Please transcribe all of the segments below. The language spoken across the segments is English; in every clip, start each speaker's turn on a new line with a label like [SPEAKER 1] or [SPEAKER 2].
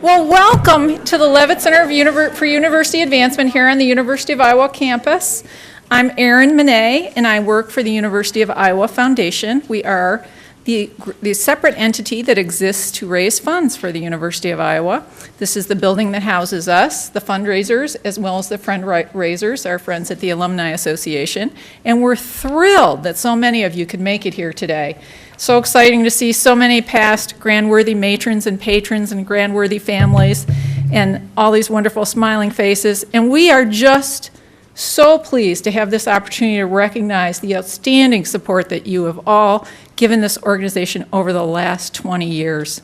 [SPEAKER 1] Well, welcome to the Levitt Center for University Advancement here on the University of Iowa campus. I'm Erin Monet, and I work for the University of Iowa Foundation. We are the separate entity that exists to raise funds for the University of Iowa. This is the building that houses us, the fundraisers, as well as the friend-raisers, our friends at the Alumni Association. And we're thrilled that so many of you could make it here today. So exciting to see so many past grant-worthy matrons and patrons and grant-worthy families and all these wonderful smiling faces. And we are just so pleased to have this opportunity to recognize the outstanding support that you have all given this organization over the last 20 years.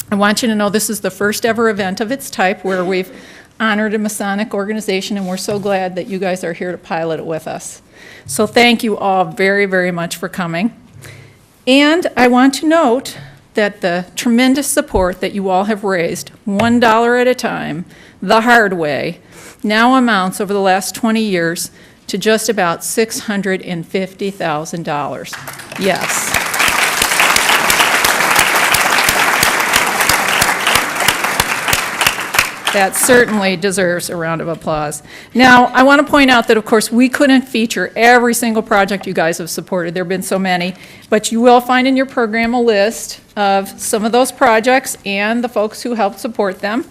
[SPEAKER 1] I want you to know this is the first ever event of its type where we've honored a Masonic organization, and we're so glad that you guys are here to pilot it with us. So thank you all very, very much for coming. And I want to note that the tremendous support that you all have raised, $1 at a time, the hard way, now amounts over the last 20 years to just about $650,000. Yes. That certainly deserves a round of applause. Now, I want to point out that, of course, we couldn't feature every single project you guys have supported. There have been so many. But you will find in your program a list of some of those projects and the folks who helped support them.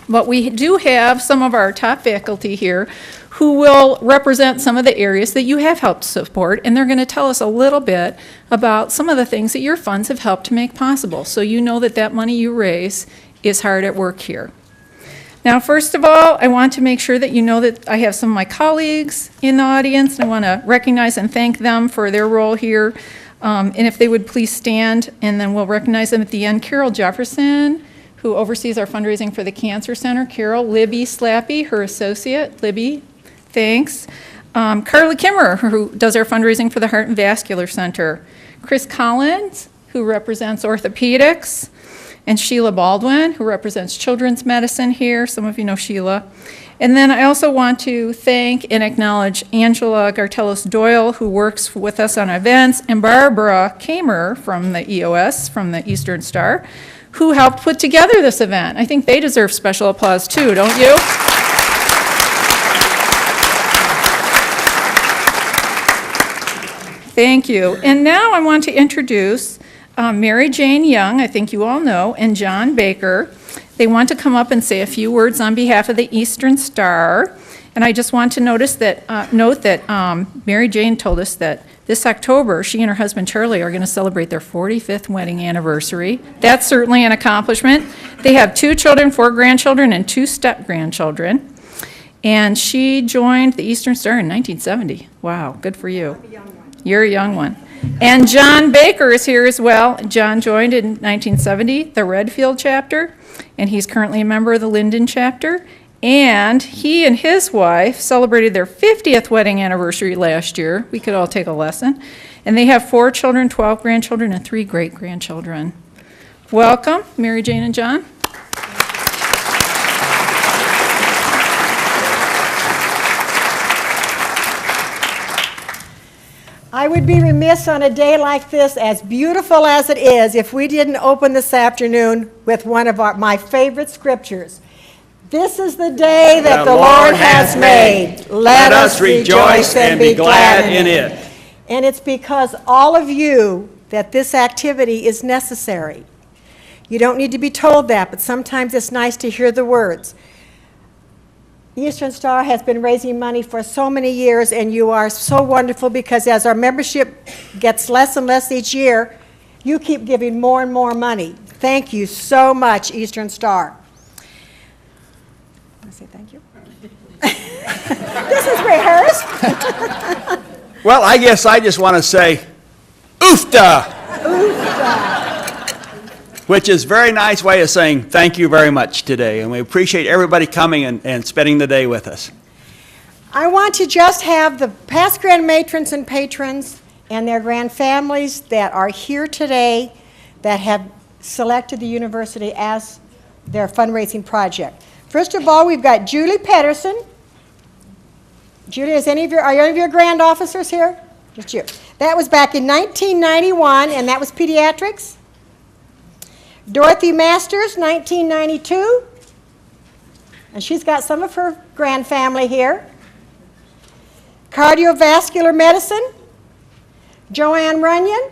[SPEAKER 1] But we do have some of our top faculty here who will represent some of the areas that you have helped support, and they're going to tell us a little bit about some of the things that your funds have helped to make possible. So you know that that money you raise is hard at work here. Now, first of all, I want to make sure that you know that I have some of my colleagues in the audience, and I want to recognize and thank them for their role here. And if they would please stand, and then we'll recognize them at the end. Carol Jefferson, who oversees our fundraising for the Cancer Center. Carol. Libby Slappy, her associate. Libby, thanks. Carly Kimmer, who does our fundraising for the Heart and Vascular Center. Chris Collins, who represents orthopedics. And Sheila Baldwin, who represents children's medicine here. Some of you know Sheila. And then I also want to thank and acknowledge Angela Gartelos Doyle, who works with us on events, and Barbara Kamer from the EOS, from the Eastern Star, who helped put together this event. I think they deserve special applause too, don't you? Thank you. And now I want to introduce Mary Jane Young, I think you all know, and John Baker. They want to come up and say a few words on behalf of the Eastern Star. And I just want to note that Mary Jane told us that this October, she and her husband Charlie are going to celebrate their 45th wedding anniversary. That's certainly an accomplishment. They have 2 children, 4 grandchildren, and 2 step-grandchildren. And she joined the Eastern Star in 1970. Wow, good for you. I'm a young one. You're a young one. And John Baker is here as well. John joined in 1970, the Redfield chapter, and he's currently a member of the Linden chapter. And he and his wife celebrated their 50th wedding anniversary last year. We could all take a lesson. And they have 4 children, 12 grandchildren, and 3 great-grandchildren. Welcome, Mary Jane and John.
[SPEAKER 2] I would be remiss on a day like this, as beautiful as it is, if we didn't open this afternoon with one of my favorite scriptures. This is the day that the Lord has made. Let us rejoice and be glad in it. And it's because all of you that this activity is necessary. You don't need to be told that, but sometimes it's nice to hear the words. Eastern Star has been raising money for so many years, and you are so wonderful because as our membership gets less and less each year, you keep giving more and more money. Thank you so much, Eastern Star. Want to say thank you? This is rehearsed.
[SPEAKER 3] Well, I guess I just want to say, oofda!
[SPEAKER 2] Oofda!
[SPEAKER 3] Which is a very nice way of saying thank you very much today. And we appreciate everybody coming and spending the day with us.
[SPEAKER 2] I want to just have the past grand matrons and patrons and their grand families that are here today that have selected the university as their fundraising project. First of all, we've got Julie Pedersen. Julie, are any of your grand officers here? Just you. That was back in 1991, and that was pediatrics. Dorothy Masters, 1992. And she's got some of her grand family here. Cardiovascular medicine, Joanne Runyon.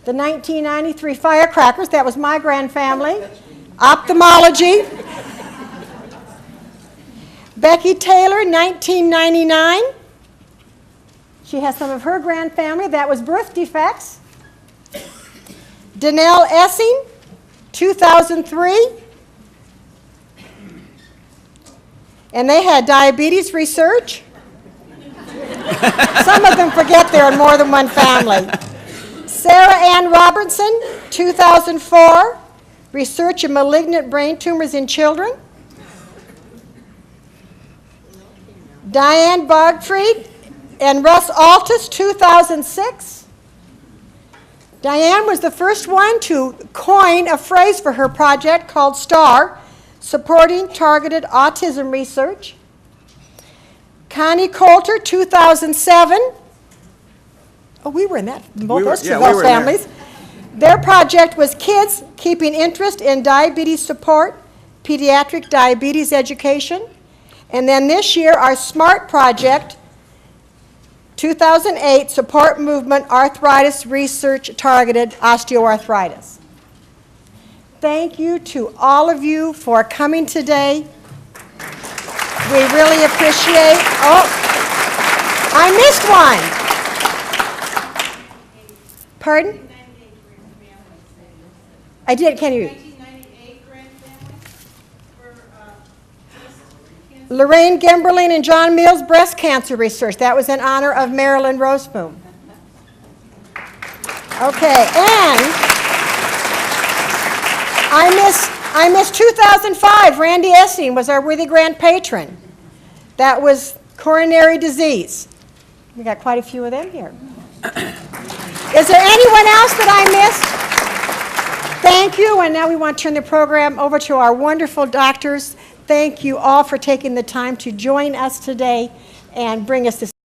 [SPEAKER 2] The 1993 firecrackers, that was my grand family. Ophthalmology. Becky Taylor, 1999. She has some of her grand family. That was birth defects. Danelle Essing, 2003. And they had diabetes research. Some of them forget they're in more than one family. Sarah Ann Robertson, 2004. Research in malignant brain tumors in children. Diane Bogfried and Russ Altus, 2006. Diane was the first one to coin a phrase for her project called STAR, Supporting Targeted Autism Research. Connie Coulter, 2007. Oh, we were in that, both those families. Their project was Kids Keeping Interest in Diabetes Support, Pediatric Diabetes Education. And then this year, our SMART project, 2008, Support Movement Arthritis Research Targeted Osteoarthritis. Thank you to all of you for coming today. We really appreciate, oh, I missed one. Pardon? I did, can you?
[SPEAKER 4] 1998 grand family for
[SPEAKER 2] Lorraine Gemberling and John Mills breast cancer research. That was in honor of Marilyn Roseboom. Okay, and I missed 2005. Randy Essing was our worthy grand patron. That was coronary disease. We got quite a few of them here. Is there anyone else that I missed? Thank you, and now we want to turn the program over to our wonderful doctors. Thank you all for taking the time to join us today and bring us this